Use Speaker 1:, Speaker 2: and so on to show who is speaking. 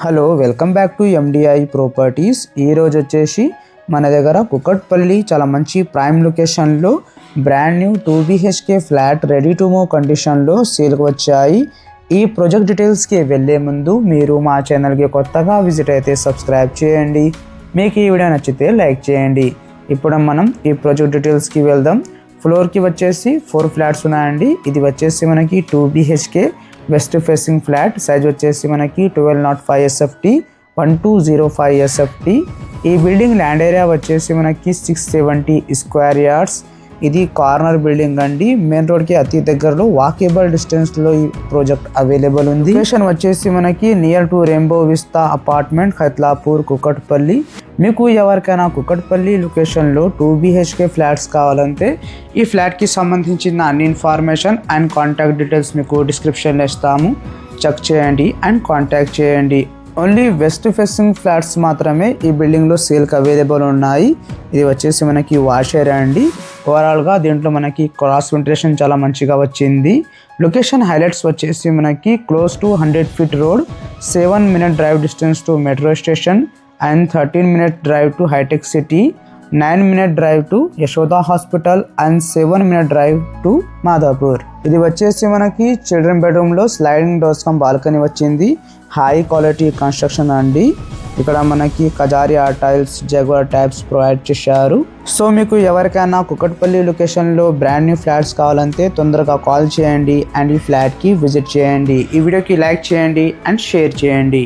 Speaker 1: Hello welcome back to MDI properties. ఈరోజు వచ్చేసి మన దగ్గర కుకట్పల్లి చాలా మంచి ప్రైమ్ లొకేషన్లో brand new 2 BHK flat ready to move కండిషన్లో సేల్కి వచ్చాయి. ఈ ప్రాజెక్ట్ డీటెయిల్స్కి వెళ్ళే ముందు మీరు మా ఛానల్కి కొత్తగా విజిట్ అయితే సబ్స్క్రైబ్ చేయండి. మీకు ఈ వీడియో నచ్చితే లైక్ చేయండి. ఇప్పుడు మనం ఈ ప్రాజెక్ట్ డీటెయిల్స్కి వెళ్దాం. ఫ్లోర్కి వచ్చేసి 4 ఫ్లాట్స్ ఉన్నాయండి. ఇది వచ్చేసి మనకి 2 BHK west facing flat. Size వచ్చేసి మనకి 1205 SFT 1205 SFT. ఈ బిల్డింగ్ ల్యాండ్ ఏరియా వచ్చేసి మనకి 670 స్క్వేర్ యార్డ్స్. ఇది కార్నర్ బిల్డింగ్ అండి. మెయిన్ రోడ్కి అతి దగ్గరలో వాకేబుల్ డిస్టెన్స్లో ఈ ప్రాజెక్ట్ అవైలబుల్ ఉంది. లొకేషన్ వచ్చేసి మనకి near to rainbow Vista apartment, Khaitalapur, Kukatpally. మీకు ఎవరికైనా కుకట్పల్లి లొకేషన్లో 2 BHK ఫ్లాట్స్ కావాలంటే ఈ ఫ్లాట్కి సంబంధించిన అన్ని ఇన్ఫర్మేషన్ అండ్ కాంటాక్ట్ డీటెయిల్స్ మీకు డిస్క్రిప్షన్లో ఇస్తాము. చెక్ చేయండి అండ్ కాంటాక్ట్ చేయండి. ఓన్లీ వెస్ట్ ఫేసింగ్ ఫ్లాట్స్ మాత్రమే ఈ బిల్డింగ్లో సేల్కి అవైలబుల్ ఉన్నాయి. ఇది వచ్చేసి మనకి వాష్ ఏరియా అండి. ఓవరాల్గా దీంట్లో మనకి క్రాస్ వెంటిలేషన్ చాలా మంచిగా వచ్చింది. లొకేషన్ హైలైట్స్ వచ్చేసి మనకి close to 100 feet road, 7 minute drive distance to metro station and 13 minute drive to హైటెక్ City, 9 minute drive to Yashoda hospital and 7 minute drive to Madhapur. ఇది వచ్చేసి మనకి చిల్డ్రన్ బెడ్రూమ్లో స్లైడింగ్ డోర్స్ కమ్ బాల్కనీ వచ్చింది. హై క్వాలిటీ కన్స్ట్రక్షన్ అండి. ఇక్కడ మనకి Kajaria tiles, Jaquar types provide చేశారు. సో మీకు ఎవరికైనా కుకట్పల్లి లొకేషన్లో బ్రాండ్ న్యూ ఫ్లాట్స్ కావాలంటే తొందరగా కాల్ చేయండి అండ్ ఈ ఫ్లాట్కి విజిట్ చేయండి. ఈ వీడియోకి లైక్ చేయండి అండ్ షేర్ చేయండి.